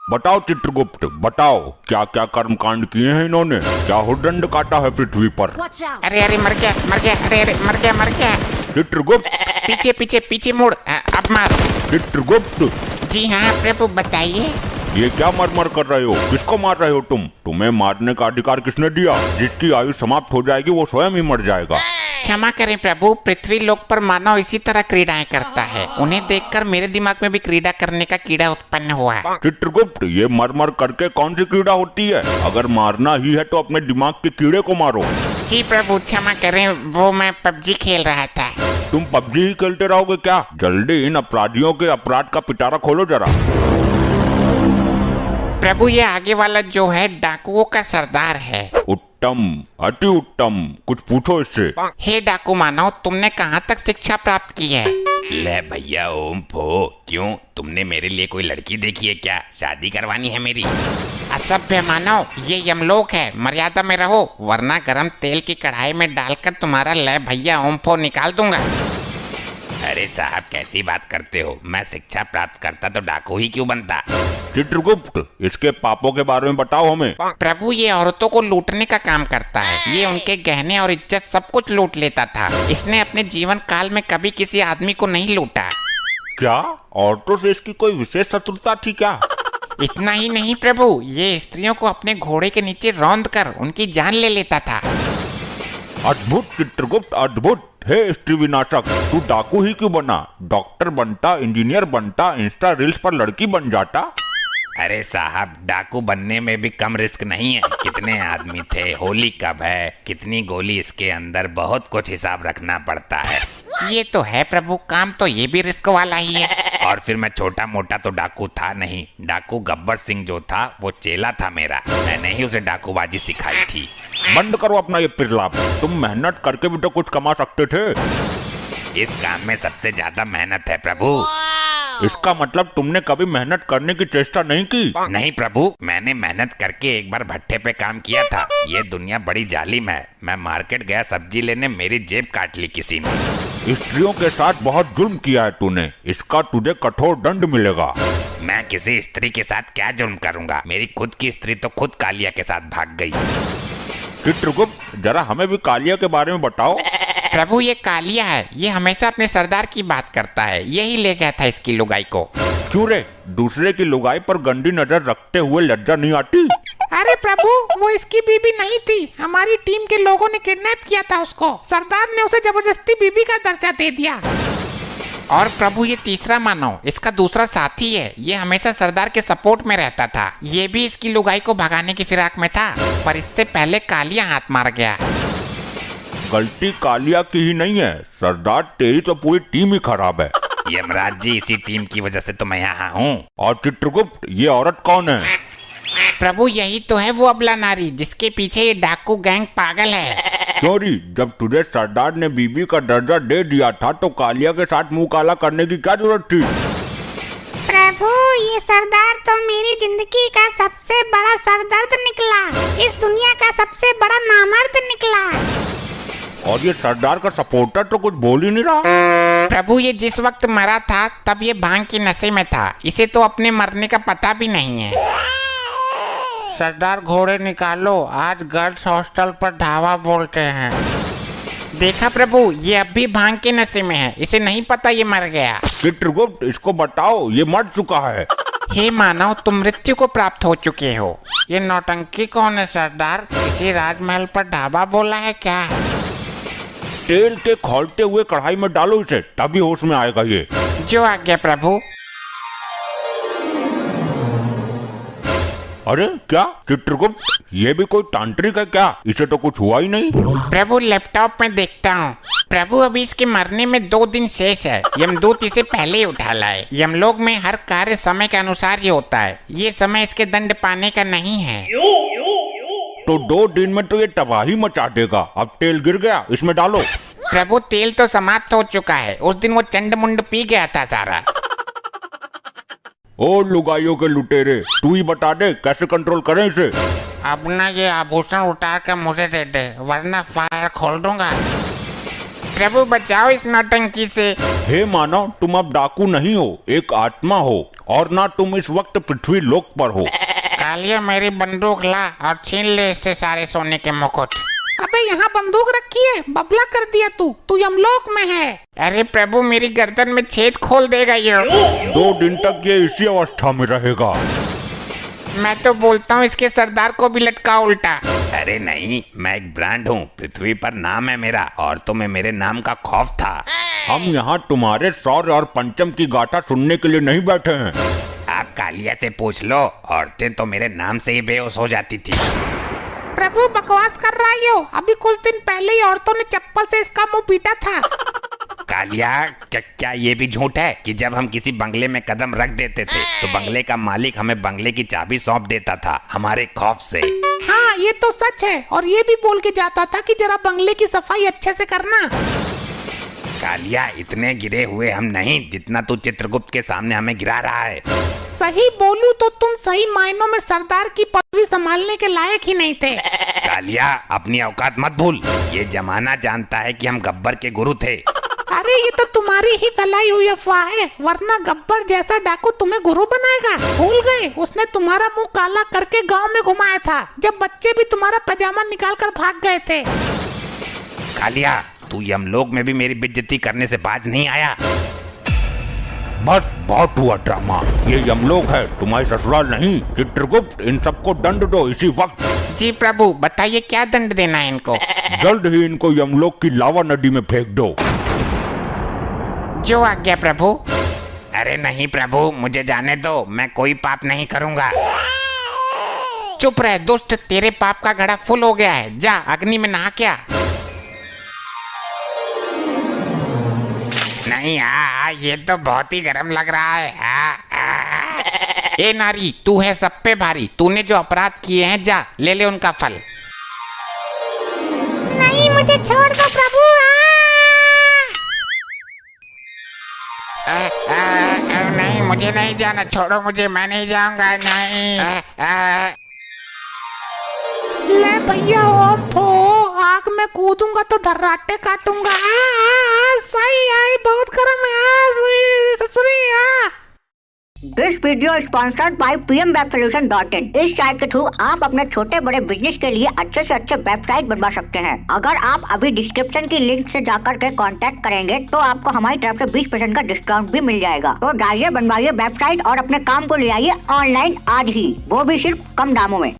बताओ चित्रगुप्त, बताओ क्या क्या कर्मकांड किए हैं इन्होंने, क्या हुडदंड काटा है पृथ्वी पर। अरे अरे मर गया, अरे मर गया। चित्रगुप्त, पीछे पीछे पीछे मुड़, अब मार। चित्रगुप्त, जी हाँ प्रभु बताइए। ये क्या मर कर रहे हो, किसको मार रहे हो तुम? तुम्हें मारने का अधिकार किसने दिया? जिसकी आयु समाप्त हो जाएगी वो स्वयं ही मर जाएगा। क्षमा करें प्रभु, पृथ्वी लोक पर मानव इसी तरह क्रीड़ाएं करता है। उन्हें देखकर मेरे दिमाग में भी क्रीड़ा करने का कीड़ा उत्पन्न हुआ है। चित्रगुप्त, ये मर करके कौन सी कीड़ा होती है? अगर मारना ही है तो अपने दिमाग के कीड़े को मारो। जी प्रभु क्षमा करें, वो मैं पबजी खेल रहा था। तुम पबजी ही खेलते रहोगे क्या? जल्दी इन अपराधियों के अपराध का पिटारा खोलो जरा। प्रभु ये आगे वाला जो है डाकुओं का सरदार है। उत्तम, अति उत्तम, कुछ पूछो इससे। हे डाकू मानव, तुमने कहाँ तक शिक्षा प्राप्त की है? ले भैया ओम फो, क्यों तुमने मेरे लिए कोई लड़की देखी है क्या? शादी करवानी है मेरी? असभ्य मानव, ये यमलोक है, मर्यादा में रहो वरना गरम तेल की कढ़ाई में डालकर तुम्हारा ले भैया ओम फो निकाल दूंगा। अरे साहब कैसी बात करते हो? मैं शिक्षा प्राप्त करता तो डाकू ही क्यों बनता? चित्रगुप्त, इसके पापों के बारे में बताओ हमें। प्रभु ये औरतों को लूटने का काम करता है। ये उनके गहने और इज्जत सब कुछ लूट लेता था। इसने अपने जीवन काल में कभी किसी आदमी को नहीं लूटा। क्या औरतों से इसकी कोई विशेष शत्रुता थी क्या? इतना ही नहीं प्रभु, ये स्त्रियों को अपने घोड़े के नीचे रौंद कर उनकी जान ले लेता था। अद्भुत चित्रगुप्त, अद्भुत। हे स्त्री विनाशक, तू डाकू ही क्यों बना? डॉक्टर बनता, इंजीनियर बनता, इंस्टा रील्स पर लड़की बन जाता। अरे साहब डाकू बनने में भी कम रिस्क नहीं है। कितने आदमी थे, होली कब है, कितनी गोली इसके अंदर, बहुत कुछ हिसाब रखना पड़ता है। ये तो है प्रभु, काम तो ये भी रिस्क वाला ही है। और फिर मैं छोटा मोटा तो डाकू था नहीं। डाकू गब्बर सिंह जो था वो चेला था मेरा। मैंने ही उसे डाकूबाजी सिखाई थी। बंद करो अपना ये पिरलाप। तुम मेहनत करके भी तो कुछ कमा सकते थे। इस काम में सबसे ज्यादा मेहनत है प्रभु। इसका मतलब तुमने कभी मेहनत करने की चेष्टा नहीं की? नहीं प्रभु, मैंने मेहनत करके एक बार भट्टे पे काम किया था। ये दुनिया बड़ी जालिम है। मैं मार्केट गया सब्जी लेने, मेरी जेब काट ली किसी ने। स्त्रियों के साथ बहुत जुल्म किया है तूने, इसका तुझे कठोर दंड मिलेगा। मैं किसी स्त्री के साथ क्या जुल्म करूंगा? मेरी खुद की स्त्री तो खुद कालिया के साथ भाग गई। चित्रगुप्त, जरा हमें भी कालिया के बारे में बताओ। प्रभु ये कालिया है, ये हमेशा अपने सरदार की बात करता है। यही ले गया था इसकी लुगाई को। क्यों रे, दूसरे की लुगाई पर गंदी नजर रखते हुए लज्जा नहीं आती? अरे प्रभु वो इसकी बीबी नहीं थी, हमारी टीम के लोगों ने किडनैप किया था उसको। सरदार ने उसे जबरदस्ती बीबी का दर्जा दे दिया। और प्रभु ये तीसरा मानव, इसका दूसरा साथी है। ये हमेशा सरदार के सपोर्ट में रहता था। ये भी इसकी लुगाई को भगाने की फिराक में था, पर इससे पहले कालिया हाथ मार गया। गलती कालिया की ही नहीं है सरदार, तेरी तो पूरी टीम ही खराब है। यमराज जी, इसी टीम की वजह से तो मैं यहाँ हूँ। और चित्रगुप्त, ये औरत कौन है? प्रभु यही तो है वो अबला नारी जिसके पीछे ये डाकू गैंग पागल है। चोरी, जब तुझे सरदार ने बीबी का दर्जा दे दिया था तो कालिया के साथ मुंह काला करने की क्या जरूरत थी? प्रभु ये सरदार तो मेरी जिंदगी का सबसे बड़ा सरदर्द निकला। इस दुनिया का सबसे बड़ा नामर्द निकला। और ये सरदार का सपोर्टर तो कुछ बोल ही नहीं रहा। प्रभु ये जिस वक्त मरा था तब ये भांग की नशे में था। इसे तो अपने मरने का पता भी नहीं है। सरदार घोड़े निकालो, आज गर्ल्स हॉस्टल पर धावा बोलते हैं। देखा प्रभु, ये अब भी भांग के नशे में है। इसे नहीं पता ये मर गया। चित्रगुप्त, इसको बताओ ये मर चुका है। हे मानव, तुम मृत्यु को प्राप्त हो चुके हो। ये नौटंकी कौन है सरदार? किसी राजमहल पर ढाबा बोला है क्या? तेल के खौलते हुए कढ़ाई में डालो इसे, तभी होश में आएगा ये। जो आज्ञा प्रभु। अरे क्या चित्रगुप्त, ये भी कोई तांत्रिक है क्या? इसे तो कुछ हुआ ही नहीं। प्रभु लैपटॉप में देखता हूँ। प्रभु अभी इसके मरने में 2 दिन शेष है। यमदूत इसे पहले ही उठा लाए। यमलोक में हर कार्य समय के अनुसार ही होता है। ये समय इसके दंड पाने का नहीं है। तो 2 दिन में तो ये तबाही मचा देगा। अब तेल गिर गया, इसमें डालो। प्रभु तेल तो समाप्त हो चुका है। उस दिन वो चंड मुंड पी गया था सारा। ओ लुगाइयों के लुटेरे, तू ही बता दे कैसे कंट्रोल करें इसे। अब ना ये आभूषण उतार कर मुझे दे दे, वरना फायर खोल दूंगा। प्रभु बचाओ इस नौटंकी से। हे मानव, तुम अब डाकू नहीं हो, एक आत्मा हो, और ना तुम इस वक्त पृथ्वी लोक पर हो। कालिया मेरी बंदूक ला और छीन ले इससे सारे सोने के मुकुट। अबे यहाँ बंदूक रखी है, बबला कर दिया तू यमलोक में है। अरे प्रभु मेरी गर्दन में छेद खोल देगा ये। 2 दिन तक ये इसी अवस्था में रहेगा। मैं तो बोलता हूँ इसके सरदार को भी लटका उल्टा। अरे नहीं, मैं एक ब्रांड हूँ, पृथ्वी पर नाम है मेरा, और तुम्हें मेरे नाम का खौफ था। हम यहाँ तुम्हारे शौर्य और पंचम की गाथा सुनने के लिए नहीं बैठे हैं। आप कालिया से पूछ लो, औरतें तो मेरे नाम से ही बेहोश हो जाती थी। प्रभु बकवास कर रहा है यो। अभी कुछ दिन पहले ही औरतों ने चप्पल से इसका मुंह पीटा था। कालिया, क्या ये भी झूठ है कि जब हम किसी बंगले में कदम रख देते थे तो बंगले का मालिक हमें बंगले की चाबी सौंप देता था हमारे खौफ से? हाँ ये तो सच है, और ये भी बोल के जाता था कि जरा बंगले की सफाई अच्छे से करना। कालिया, इतने गिरे हुए हम नहीं जितना तू चित्रगुप्त के सामने हमें गिरा रहा है। सही बोलूं तो तुम सही मायनों में सरदार की पदवी संभालने के लायक ही नहीं थे। कालिया, अपनी औकात मत भूल, ये जमाना जानता है कि हम गब्बर के गुरु थे। अरे ये तो तुम्हारी ही फैलाई हुई अफवाह है, वरना गब्बर जैसा डाकू तुम्हें गुरु बनाएगा। भूल गए, उसने तुम्हारा मुंह काला करके गांव में घुमाया था, जब बच्चे भी तुम्हारा पजामा निकाल कर भाग गए थे। कालिया, तू यमलोक में भी मेरी बेइज्जती करने से बाज नहीं आया। बस बहुत हुआ ड्रामा, ये यमलोक है, तुम्हारी ससुराल नहीं। चित्रगुप्त, इन सबको दंड दो इसी वक्त। जी प्रभु, बताइए क्या दंड देना है इनको? जल्द ही इनको यमलोक की लावा नदी में फेंक दो। जो आज्ञा प्रभु। अरे नहीं प्रभु, मुझे जाने दो, मैं कोई पाप नहीं करूंगा। चुप रह दुष्ट, तेरे पाप का घड़ा फुल हो गया है, जा अग्नि में नहा क्या। नहीं, ये तो बहुत ही गर्म लग रहा है। ए नारी, तू है सब पे भारी, तूने जो अपराध किए हैं जा ले ले उनका फल। नहीं, मुझे छोड़ दो प्रभु। नहीं मुझे नहीं जाना, छोड़ो मुझे, मैं नहीं जाऊंगा। नहीं ले भैया, ओम फो, आग में कूदूंगा तो धर्राटे काटूंगा। सही आई, बहुत गर्म है ससुरी। This video sponsored by pmwebsolution.in। इस साइट के थ्रू आप अपने छोटे बड़े बिजनेस के लिए अच्छे से अच्छे वेबसाइट बनवा सकते हैं। अगर आप अभी डिस्क्रिप्शन की लिंक से जाकर के कांटेक्ट करेंगे तो आपको हमारी तरफ से 20% का डिस्काउंट भी मिल जाएगा। तो जाइए, बनवाइए वेबसाइट और अपने काम को ले आइए ऑनलाइन आज ही, वो भी सिर्फ कम दामों में।